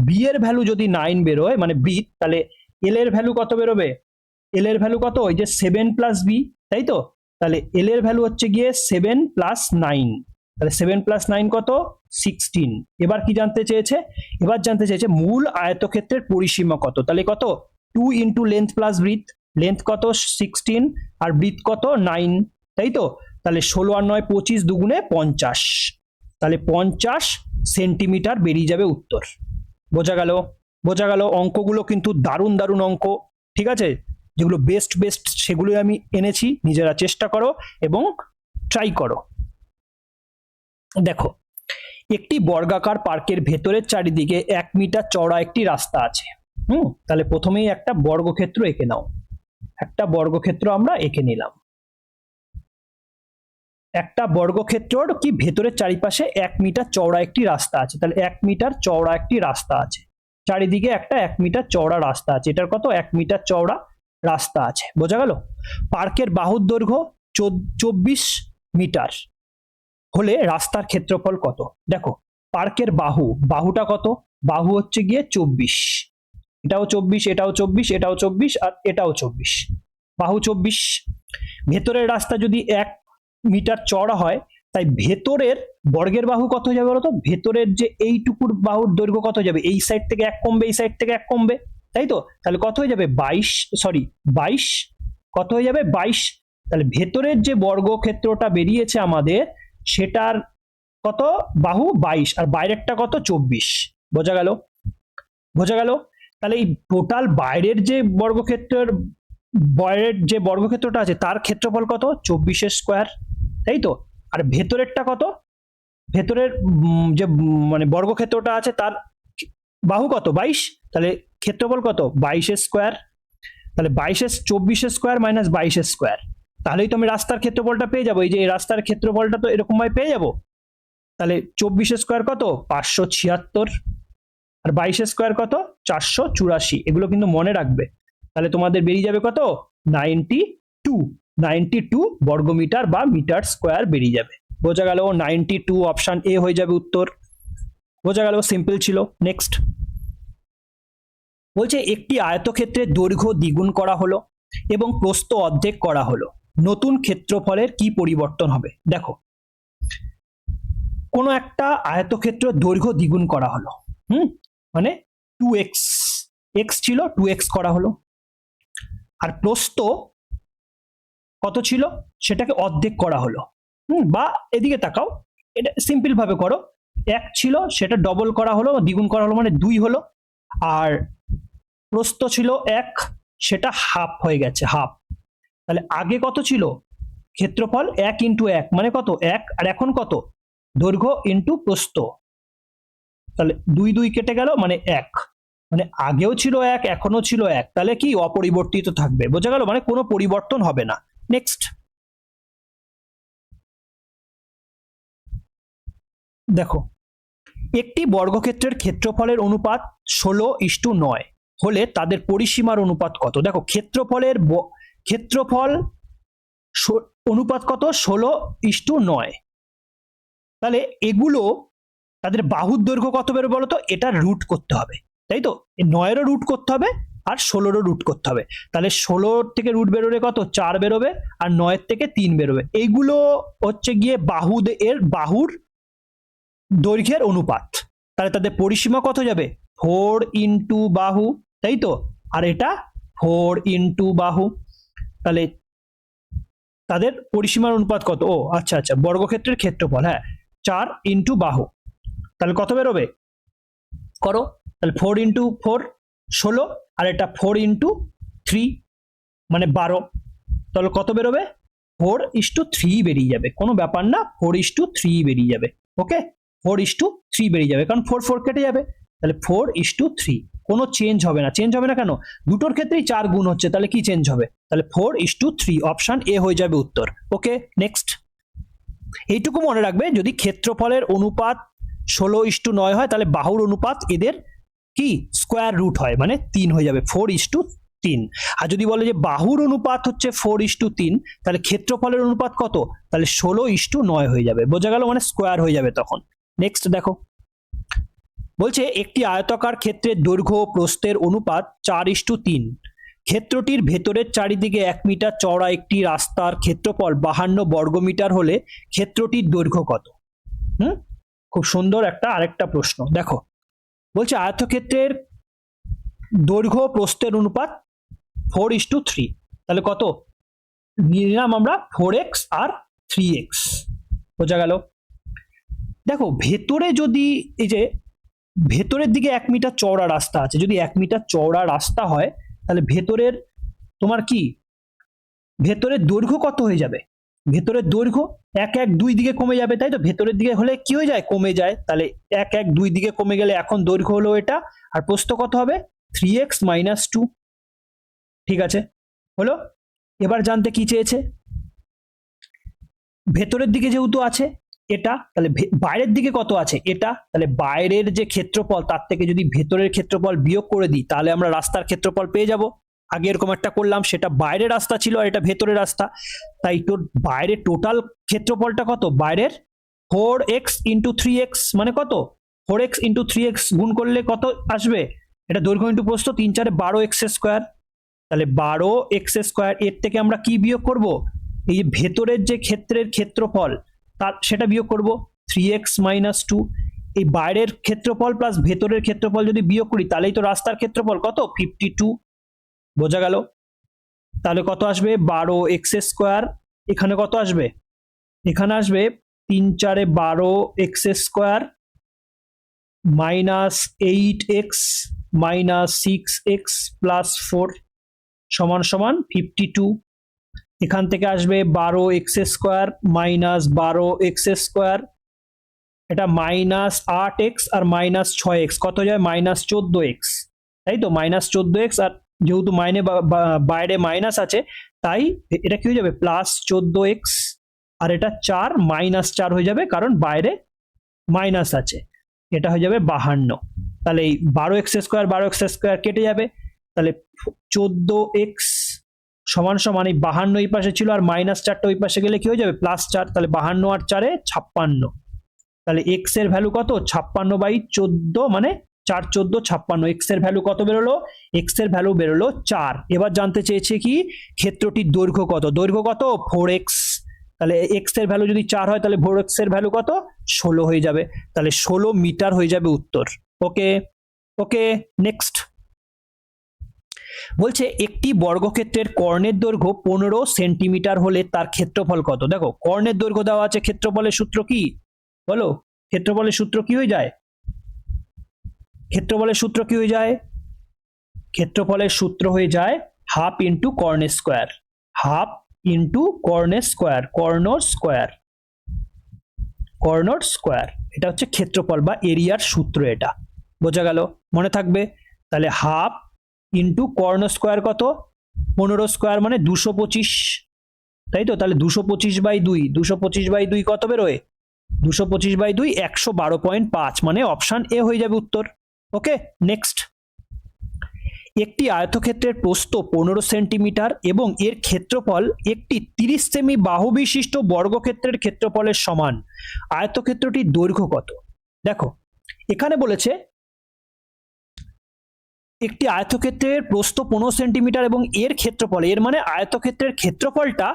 b এর ভ্যালু যদি 9 বেরোয় মানে বৃত্ত, তাহলে l এর ভ্যালু কত বেরোবে, l এর ভ্যালু কত, ওই যে 7 + b, তাই তো, তাহলে l এর ভ্যালু হচ্ছে গিয়ে 7 + 9, তাহলে 7 + 9 কত 16। এবার কি জানতে চেয়েছে, এবার জানতে চেয়েছে মূল আয়তক্ষেত্রের পরিসীমা কত, তাহলে কত 2 × লেন্থ প্লাস ব্রিথ, লেন্থ কত 16 আর ব্রিথ কত 9, তাই তো, তাহলে 16 আর 9 25 দুগুণে 50, তাহলে 50 সেন্টিমিটার বেরিয়ে যাবে উত্তর। বোঝা গেল? বোঝা গেল? অঙ্কগুলো কিন্তু দারুণ দারুণ অঙ্ক, ঠিক আছে, যেগুলো বেস্ট সেগুলোই আমি এনেছি, নিজেরা চেষ্টা করো এবং ট্রাই করো। দেখো, একটি বর্গাকার পার্কের ভেতরের চারিদিকে 1 মিটার চওড়া একটি রাস্তা আছে। তাহলে প্রথমেই একটা বর্গক্ষেত্র এঁকে নাও, একটা বর্গক্ষেত্র আমরা এঁকে নিলাম। একটা বর্গক্ষেত্রর কি ভেতরের চারিপাশে 1 মিটার চওড়া একটি রাস্তা আছে, তাহলে 1 মিটার চওড়া একটি রাস্তা আছে, চারিদিকে একটা 1 মিটার চওড়া রাস্তা আছে, এটার কত 1 মিটার চওড়া রাস্তা আছে। বোঝা গেল? পার্কের বাহুর দৈর্ঘ্য 24 মিটার হলে রাস্তার ক্ষেত্রফল কত। দেখো, পার্কের বাহুটা কত, বাহু হচ্ছে গিয়ে 24, এটাও 24, এটাও 24, এটাও 24 আর এটাও 24, বাহু 24। ভেতরের রাস্তা যদি 1 মিটার চওড়া হয়, তাই ভেতরের বর্গের বাহু কত হয়ে যাবে বলতো, ভেতরের যে এইটুকুর বাহুর দৈর্ঘ্য কত যাবে, এই সাইড থেকে 1 কমবে, এই সাইড থেকে 1 কমবে, তাই তো, তাহলে কত হয়ে যাবে 22, কত হয়ে যাবে 22। তাহলে ভেতরের যে বর্গক্ষেত্রটা বেরিয়েছে আমাদের, সেটার কত বাহু 22 আর বাইরেরটা কত 24। বোঝা গেল? বোঝা গেল? তাহলে এই টোটাল বাইরের যে বর্গক্ষেত্রটা আছে তার ক্ষেত্রফল কত 24 স্কোয়ার, তাই তো, আর ভেতরেরটা কত, ভেতরের যে মানে বর্গক্ষেত্রটা আছে তার বাহু কত 22, তাহলে ক্ষেত্রফল কত 22 স্কোয়ার, তাহলে 24 স্কোয়ার মাইনাস 22 স্কোয়ার, তাহলেই তো আমি রাস্তার ক্ষেত্রফলটা পেয়ে যাবো। এই যে এই রাস্তার ক্ষেত্রফলটা তো এরকম ভাবে পেয়ে যাবো, তাহলে 24 স্কোয়ার কত 576 আর 22 স্কোয়ার কত 484, এগুলো কিন্তু মনে রাখবে। তাহলে তোমাদের বেরিয়ে যাবে কত 92 বর্গমিটার বা মিটার স্কোয়ার বেরিয়ে যাবে। বোঝা গেল 92 অপশন এ হয়ে যাবে উত্তর। বোঝা গেল, সিম্পল ছিল। নেক্সট বলছে একটি আয়তক্ষেত্রের দৈর্ঘ্য দ্বিগুণ করা হলো এবং প্রস্থ অর্ধেক করা হলো, নতুন ক্ষেত্রফলের কি পরিবর্তন হবে? দেখো, কোনো একটা আয়তক্ষেত্র দৈর্ঘ্য দ্বিগুণ করা হলো, মানে 2x, x ছিল 2x করা হলো, আর প্রস্থ কত ছিল সেটাকে অর্ধেক করা হলো। বা এদিকে তাকাও, এটা সিম্পল ভাবে করো, 1 ছিল সেটা ডবল করা হলো, দ্বিগুণ করা হলো, মানে 2 হলো। আর প্রস্থ ছিল 1, সেটা হাফ হয়ে গেছে, হাফ। তাহলে আগে কত ছিল ক্ষেত্রফল? 1 ইন্টু 1 মানে কত? 1। আর এখন কত? দৈর্ঘ্য ইন্টু প্রস্থ। তাহলে 2 2 কেটে গেল, মানে 1। মানে আগেও ছিল 1, এখনো ছিল 1, তাহলে কি অপরিবর্তিত থাকবে। বোঝা গেল, মানে কোনো পরিবর্তন হবে না। নেক্সট দেখো, একটি বর্গক্ষেত্রের ক্ষেত্রফলের অনুপাত 16:9 হলে তাদের পরিসীমার অনুপাত কত? দেখো, ক্ষেত্রফল অনুপাত কত? 16:9। তাহলে এগুলো তাদের বাহুর দৈর্ঘ্য কত বেরো বলো তো? এটা রুট করতে হবে, তাই তো? 9-এরও রুট করতে হবে আর 16-রও রুট করতে হবে। তাহলে 16 থেকে রুট বেরোবে কত? 4 বেরোবে, আর 9 থেকে 3 বেরোবে। এইগুলো হচ্ছে গিয়ে বাহুর দৈর্ঘ্যের অনুপাত। তাহলে তাদের পরিসীমা কত যাবে? 4 ইন্টু বাহু, তাই তো? আর এটা 4 ইন্টু বাহু। তাহলে তাদের পরিসীমার অনুপাত কত? ও আচ্ছা আচ্ছা, বর্গক্ষেত্রের ক্ষেত্রফল, হ্যাঁ, 4 ইন্টু বাহু। তাহলে কত বেরোবে? করো। তাহলে 4 ইন্টু 4 16, আর এটা 4 ইন্টু 3 মানে 12। তাহলে কত বেরোবে? 4:3 বেরিয়ে যাবে, কোনো ব্যাপার না, 4:3 বেরিয়ে যাবে। ওকে, 4:3 বেরিয়ে যাবে, কারণ 4 4 কেটে যাবে। তাহলে 4:3, কোনো চেঞ্জ হবে না। চেঞ্জ হবে না কেন? দুটোর ক্ষেত্রেই 4 গুণ হচ্ছে, তাহলে কি চেঞ্জ হবে? তাহলে 4:3, অপশন এ হয়ে যাবে উত্তর। ওকে, নেক্সট। এইটুকু মনে রাখবে, যদি ক্ষেত্রফলের অনুপাত 16:9 হয়, তাহলে বাহুর অনুপাত এদের কি স্কোয়ার রুট হয়, মানে 3 হয়ে যাবে, 4:3। আর যদি বলে যে বাহুর অনুপাত হচ্ছে 4:3, তাহলে ক্ষেত্রফলের অনুপাত কত? তাহলে 16:9 হয়ে যাবে। বোঝা গেল, মানে স্কোয়ার হয়ে যাবে তখন। নেক্সট দেখো, বলছে একটি আয়তাকার ক্ষেত্রের দৈর্ঘ্য প্রস্থের অনুপাত 4:3। ক্ষেত্রটির ভেতরের চারিদিকে 1 মিটার চওড়া একটি রাস্তার ক্ষেত্রফল 52 বর্গমিটার হলে ক্ষেত্রটির দৈর্ঘ্য কত? খুব সুন্দর একটা আরেকটা প্রশ্ন। দেখো, বলছে আয়তক্ষেত্রের দৈর্ঘ্য প্রস্থের অনুপাত 4:3। তাহলে কত নিলাম আমরা? 4x আর 3x। বোঝা গেল। দেখো, ভেতরে যদি এই যে ভেতরের দিকে 1 মিটার চওড়া রাস্তা আছে, যদি 1 মিটার চওড়া রাস্তা হয়, তাহলে ভেতরের তোমার কি ভেতরের দৈর্ঘ্য কত হয়ে যাবে? ভেতরের দৈর্ঘ্য 1 1 2 দিকে কমে যাবে, তাই তো? ভেতরের দিকে হলে কি হয়ে যায়? কমে যায়। তাহলে 1 1 2 দিকে কমে গেলে এখন দৈর্ঘ্য হলো এটা, আর প্রস্থ কত হবে? 3x - 2। ঠিক আছে, হলো। এবার জানতে কি চেয়েছে? ভেতরের দিকে যেহেতু আছে এটা, তাহলে বাইরের দিকে কত আছে? এটা। তাহলে বাইরের যে ক্ষেত্রফল তার থেকে যদি ভেতরের ক্ষেত্রফল বিয়োগ করে দিই, তাহলে আমরা রাস্তার ক্ষেত্রফল পেয়ে যাব। আগে এরকম একটা করলাম, সেটা বাইরের রাস্তা ছিল আর এটা ভেতরের রাস্তা। তাই তো বাইরের টোটাল ক্ষেত্রফলটা কত? বাইরের 4x ইন্টু 3x মানে কত? 4x ইন্টু 3x গুণ করলে কত আসবে? এটা দৈর্ঘ্য ইন্টু প্রস্থ, 3 4 12x²। তাহলে 12x²। এর থেকে আমরা কি বিয়োগ করব? এই ভেতরের যে ক্ষেত্রের ক্ষেত্রফল তার সেটা বিয়োগ করব, 3x - 2। এই বাইরের ক্ষেত্রফল প্লাস ভেতরের ক্ষেত্রফল যদি বিয়োগ করি, তাহলেই তো রাস্তার ক্ষেত্রফল কত? 52। বোঝা গেল। তাহলে কত আসবে? 12x²। এখানে কত আসবে? এখানে আসবে 3 4 12x² -8x -6x + 4 সমান 52। এখান থেকে আসবে 12x² -12x², এটা -8x আর -6x কত যায়? -14x, তাই তো? -14x, আর যেহেতু বাইরে মাইনাস আছে, তাই এটা কি হয়ে যাবে? +14x, আর এটা 4 -4 হয়ে যাবে, কারণ বাইরে মাইনাস আছে। এটা হয়ে যাবে 52। তাহলে এই 12x² 12x² কেটে যাবে, তাহলে 14x সমান সমান এই 52 এই পাশে ছিল আর -4টা ওই পাশে গেলে কি হয়ে যাবে +4, তাহলে 52 আর 4 56। তাহলে এক্স এর ভ্যালু কত 56/14 মানে 4 14 56। এক্স এর ভ্যালু কত বেরোলো এক্স এর ভ্যালু বেরোলো 4। এবার জানতে চেয়েছে কি ক্ষেত্রটির দৈর্ঘ্য কত 4x। তাহলে এক্স এর ভ্যালু যদি 4 হয় তাহলে 4x এর ভ্যালু কত 16 হয়ে যাবে, তাহলে 16 মিটার হয়ে যাবে উত্তর। ওকে ওকে নেক্সট বলছে একটি বর্গক্ষেত্রের কর্ণের দৈর্ঘ্য 15 সেন্টিমিটার হলে তার ক্ষেত্রফল কত। দেখো কর্ণের দৈর্ঘ্য দেওয়া আছে, ক্ষেত্রফলের সূত্র কি বলো, ক্ষেত্রফলের সূত্র কি হয়ে যায়, ক্ষেত্রফলের সূত্র কি হয়ে যায়, ক্ষেত্রফলের সূত্র হয়ে যায় হাফ ইন্টু কর্ণের স্কোয়ার, হাফ ইন্টু কর্ণের স্কোয়ার, কর্ণর স্কোয়ার, কর্ণর স্কোয়ার, এটা হচ্ছে ক্ষেত্রফল বা এরিয়ার সূত্র, এটা বোঝা গেল, মনে থাকবে। তাহলে হাফ ইন্টু কর্ণ স্কোয়ার কত 15 স্কোয়ার মানে 225, তাই তো, তাহলে 225/2, 225/2 কত বেরোয় 225/2 112.5, মানে অপশন এ হয়ে যাবে উত্তর। ওকে নেক্সট একটি আয়তক্ষেত্রের প্রস্থ 15 সেন্টিমিটার এবং এর ক্ষেত্রফল একটি 30 সেমি বাহু বিশিষ্ট বর্গক্ষেত্রের ক্ষেত্রফলের সমান, আয়তক্ষেত্রটির দৈর্ঘ্য কত। দেখো এখানে বলেছে একটি আয়তক্ষেত্রের প্রস্থ 15 সেন্টিমিটার এবং এর ক্ষেত্রফল, এর মানে আয়তক্ষেত্রের ক্ষেত্রফলটা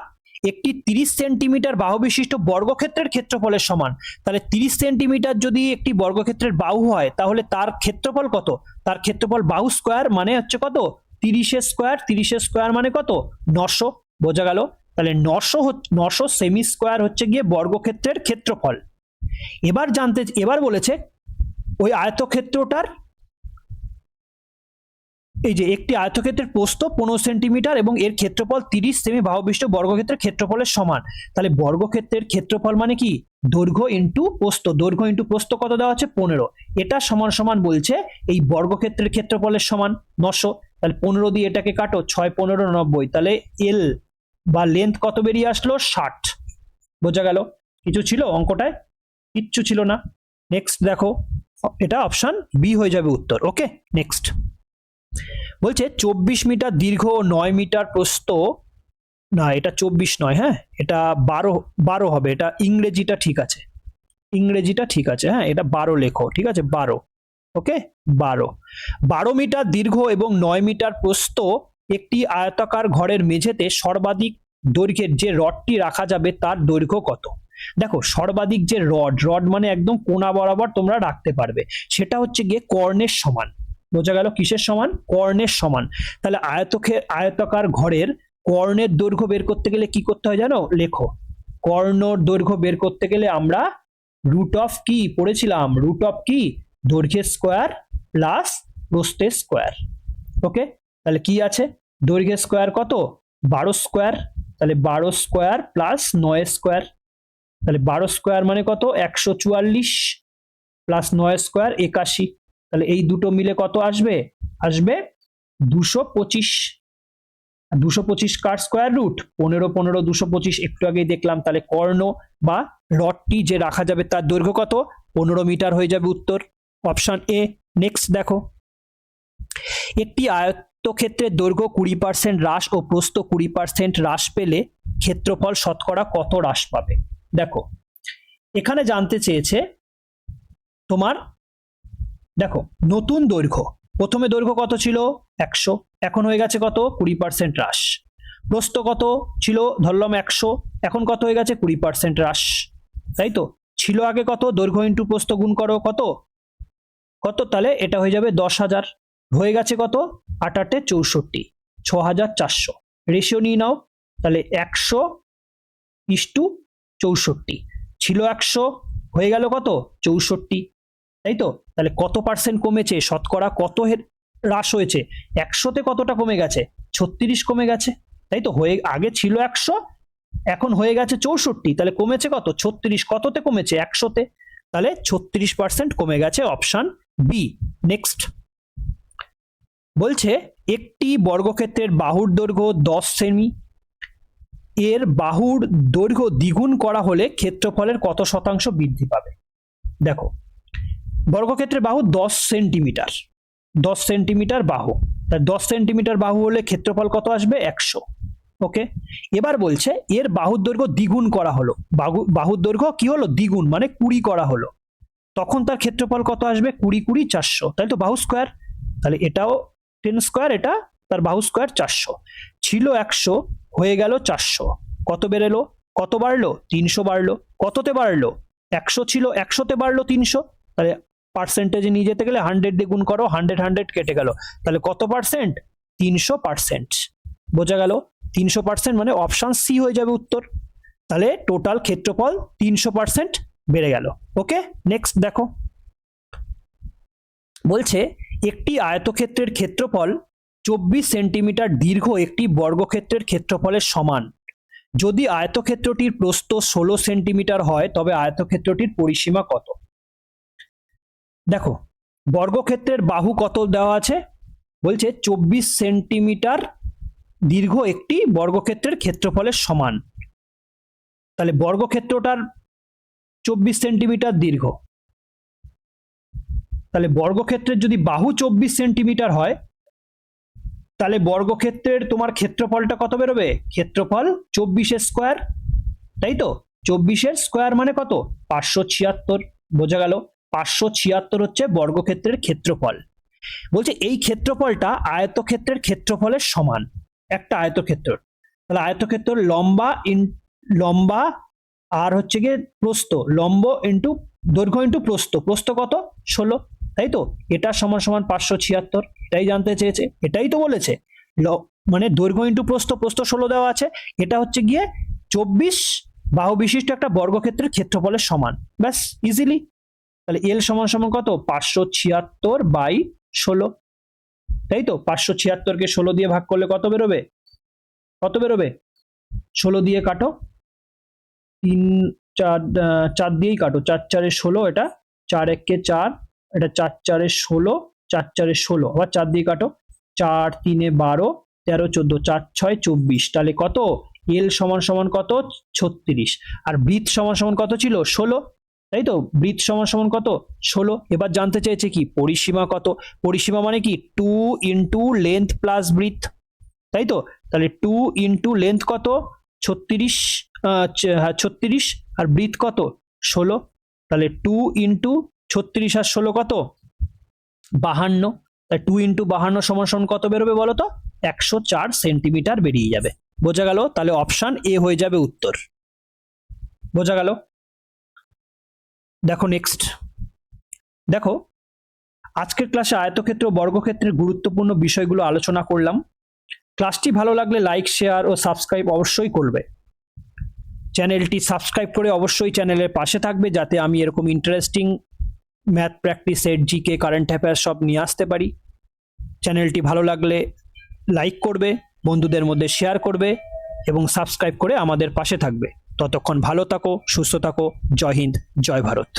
একটি 30 সেন্টিমিটার বাহু বিশিষ্ট বর্গক্ষেত্রের ক্ষেত্রফলের সমান। তাহলে 30 সেন্টিমিটার যদি একটি বর্গক্ষেত্রের বাহু হয় তাহলে তার ক্ষেত্রফল কত, তার ক্ষেত্রফল বাহু স্কোয়ার মানে হচ্ছে কত 30 স্কোয়ার, 30 স্কোয়ার মানে কত 900, বোঝা গেল। তাহলে 900 সেমি স্কোয়ার হচ্ছে গিয়ে বর্গক্ষেত্রের ক্ষেত্রফল। এবার বলেছে ওই আয়তক্ষেত্রটার, এই যে একটি আয়তক্ষেত্রের প্রস্থ 15 সেন্টিমিটার এবং এর ক্ষেত্রফল 30 সেমি বাহুবিশিষ্ট বর্গক্ষেত্রের ক্ষেত্রফলের সমান। তাহলে বর্গক্ষেত্রের ক্ষেত্রফল মানে কি দৈর্ঘ্য ইন্টু প্রস্থ, দৈর্ঘ্য ইন্টু প্রস্থ কত দেওয়া আছে 15, এটা সমান সমান বলছে এই বর্গক্ষেত্রের ক্ষেত্রফলের সমান 900। তাহলে 15 দিয়ে এটাকে কাটো 6 15 90, তাহলে এল বা লেন্থ কত বেরিয়ে আসলো 60, বোঝা গেল। কিছু ছিল অঙ্কটায়, কিচ্ছু ছিল না। নেক্সট দেখো এটা অপশন বি হয়ে যাবে উত্তর। ওকে নেক্সট বলছে 24 মিটার দীর্ঘ ও 9 মিটার প্রস্থ, না এটা 24 নয়, হ্যাঁ এটা 12 হবে, এটা ইংরেজিটা ঠিক আছে, ইংরেজিটা ঠিক আছে, হ্যাঁ এটা 12 লেখো, ঠিক আছে 12। ওকে 12 মিটার দীর্ঘ এবং 9 মিটার প্রস্থ একটি আয়তাকার ঘরের মেঝেতে সর্বাধিক দৈর্ঘ্যের যে রডটি রাখা যাবে তার দৈর্ঘ্য কত। দেখো সর্বাধিক যে রড মানে একদম কোণা বরাবর তোমরা রাখতে পারবে, সেটা হচ্ছে গিয়ে কর্ণের সমান, বোঝা গেল কিসের সমান কর্ণের সমান। তাহলে আয়তাকার ঘরের কর্ণের দৈর্ঘ্য বের করতে গেলে কি করতে হয় জানো, লেখো কর্ণর দৈর্ঘ্য বের করতে গেলে আমরা রুট অফ কি পড়েছিলাম, রুট অফ কি দৈর্ঘ্যের স্কোয়ার প্লাস প্রস্থের স্কোয়ার। ওকে তাহলে কি আছে দৈর্ঘ্যের স্কোয়ার কত 12 স্কোয়ার, তাহলে 12 স্কোয়ার প্লাস 9 স্কোয়ার, তাহলে 12 স্কোয়ার মানে কত 144 প্লাস 9 স্কোয়ার 81, তাহলে এই দুটো মিলে কত আসবে, আসবে 225। 225 কার স্কোয়ার রুট 15 15 225, একটু আগেই দেখলাম। তাহলে কর্ণ বা রডটি যে রাখা যাবে তার দৈর্ঘ্য কত 15 মিটার হয়ে যাবে উত্তর, অপশন এ। নেক্সট দেখো একটি আয়তক্ষেত্রের দৈর্ঘ্য 20% হ্রাস ও প্রস্থ 20% হ্রাস পেলে ক্ষেত্রফল শতকরা কত হ্রাস পাবে। দেখো এখানে জানতে চেয়েছে তোমার, দেখো নতুন দৈর্ঘ্য, প্রথমে দৈর্ঘ্য কত ছিল 100, এখন হয়ে গেছে কত 20% হ্রাস, প্রস্থ কত ছিল ধরলাম 100, এখন কত হয়ে গেছে 20% হ্রাস, তাই তো, ছিল আগে কত দৈর্ঘ্য ইন্টু প্রস্থ গুণ করো কত কত, তাহলে এটা হয়ে যাবে 10,000, হয়ে গেছে কত 8 8 64, 6400, রেশিও নিয়ে নাও, তাহলে 100:64, ছিল 100 হয়ে গেল কত 64, তাই তো, তাহলে কত পার্সেন্ট কমেছে, শতকরা কত হ্রাস হয়েছে, 100তে কতটা কমে গেছে 36 কমে গেছে, তাই তো, হয়ে আগে ছিল 100 এখন হয়ে গেছে 64, তাহলে কমেছে কত 36, কততে কমেছে 100তে, তাহলে 36% কমে গেছে, অপশন বি। নেক্সট বলছে একটি বর্গক্ষেত্রের বাহুর দৈর্ঘ্য 10 সেমি, এর বাহুর দৈর্ঘ্য দ্বিগুণ করা হলে ক্ষেত্রফলের কত শতাংশ বৃদ্ধি পাবে। দেখো বর্গক্ষেত্রের বাহু 10 সেন্টিমিটার, 10 সেন্টিমিটার বাহু, তাই 10 সেন্টিমিটার বাহু হলে ক্ষেত্রফল কত আসবে 100, ওকে, এবার বলছে এর বাহুর দৈর্ঘ্য দ্বিগুণ করা হলো, বাহুর দৈর্ঘ্য কি হলো দ্বিগুণ মানে 20 করা হলো, তখন তার ক্ষেত্রফল কত আসবে? 20 20 400, তাহলে তো বাহু স্কোয়ার, তাহলে এটাও 10 স্কোয়ার, এটা তার বাহু স্কোয়ার 400, ছিল 100 হয়ে গেল 400, কত বেরোলো? কত বাড়লো? 300 বাড়লো। কততে বাড়লো? 100 ছিল 100তে বাড়লো 300, তাহলে পার্সেন্টেজে নিয়ে যেতে গেলে 100 দিয়ে গুণ করো, 100 100 কেটে গেল, তাহলে কত পার্সেন্ট? 300%। বোঝা গেল? 300% মানে অপশন সি হয়ে যাবে উত্তর। তাহলে টোটাল ক্ষেত্রফল 300% বেড়ে গেল। ওকে, নেক্সট দেখো, বলছে একটি আয়তক্ষেত্রের ক্ষেত্রফল 24 সেন্টিমিটার দীর্ঘ একটি বর্গক্ষেত্রের ক্ষেত্রফলের সমান। যদি আয়তক্ষেত্রটির প্রস্থ 16 সেন্টিমিটার হয় তবে আয়তক্ষেত্রটির পরিসীমা কত? দেখো, বর্গক্ষেত্রের বাহু কত দেওয়া আছে? বলছে 24 সেন্টিমিটার দীর্ঘ একটি বর্গক্ষেত্রের ক্ষেত্রফলের সমান। তাহলে বর্গক্ষেত্রটার 24 সেন্টিমিটার দীর্ঘ, তাহলে বর্গক্ষেত্রের যদি বাহু 24 সেন্টিমিটার হয় তাহলে বর্গক্ষেত্রের তোমার ক্ষেত্রফলটা কত বেরোবে? ক্ষেত্রফল 24 স্কোয়ার, তাই তো? 24 স্কোয়ার মানে কত? 576। বোঝা গেল? 576 হচ্ছে বর্গক্ষেত্রের ক্ষেত্রফল। বলছে এই ক্ষেত্রফলটা আয়তক্ষেত্রের ক্ষেত্রফলের সমান, একটা আয়তক্ষেত্র, তাহলে আয়তক্ষেত্র লম্বা আর হচ্ছে গিয়ে প্রস্থ, লম্ব ইন্টু দৈর্ঘ্য ইন্টু প্রস্থ, প্রস্থ কত? 16, তাই তো? এটা সমান সমান 576, এটাই জানতে চেয়েছে, এটাই তো বলেছে, মানে দৈর্ঘ্য ইন্টু প্রস্থ, প্রস্থ 16 দেওয়া আছে, এটা হচ্ছে গিয়ে 24 বাহু বিশিষ্ট একটা বর্গক্ষেত্রের ক্ষেত্রফলের সমান, ব্যাস ইজিলি। তাহলে এল সমান সমান কত? 576/16, তাই তো? 576কে 16 দিয়ে ভাগ করলে কত বেরোবে? কত বেরোবে? 16 দিয়ে কাটো, 3 4 4 দিয়েই কাটো, 4 4 16, এটা 4 1 কে 4, এটা 4 4 16, 4 4 16, আবার 4 দিয়ে কাটো, 4 3 12, 13 14, 4 6 24, তাহলে কত? এল সমান সমান কত? 36, আর বৃত্ত সমান সমান কত ছিল? 16, তাই তো? বৃত্ত সমান সমান কত? 16। এবার জানতে চেয়েছে কি পরিসীমা কত? পরিসীমা মানে কি 2 ইন্টু লেন্থ প্লাস বৃত্ত, তাই তো? তাহলে 2 ইন্টু লেন্থ কত? 36, 36, আর বৃত্ত কত? 16, তাহলে 2 ইন্টু 36 আর 16 কত? 52, তাই 2 ইন্টু 52 সমান সমান কত বেরোবে বলো তো? 104 সেন্টিমিটার বেরিয়ে যাবে। বোঝা গেল? তাহলে অপশন এ হয়ে যাবে উত্তর। বোঝা গেল? দেখো নেক্সট, দেখো আজকের ক্লাসে আয়তক্ষেত্র ও বর্গক্ষেত্রের গুরুত্বপূর্ণ বিষয়গুলো আলোচনা করলাম। ক্লাসটি ভালো লাগলে লাইক, শেয়ার ও সাবস্ক্রাইব অবশ্যই করবে। চ্যানেলটি সাবস্ক্রাইব করে অবশ্যই চ্যানেলের পাশে থাকবে যাতে আমি এরকম interesting math practice set, GK, current affairs সব নিয়ে আসতে পারি। চ্যানেলটি ভালো লাগলে লাইক করবে, বন্ধুদের মধ্যে শেয়ার করবে এবং সাবস্ক্রাইব করে আমাদের পাশে থাকবে। ততক্ষণ ভালো থাকো, সুস্থ থাকো। জয় হিন্দ, জয় ভারত।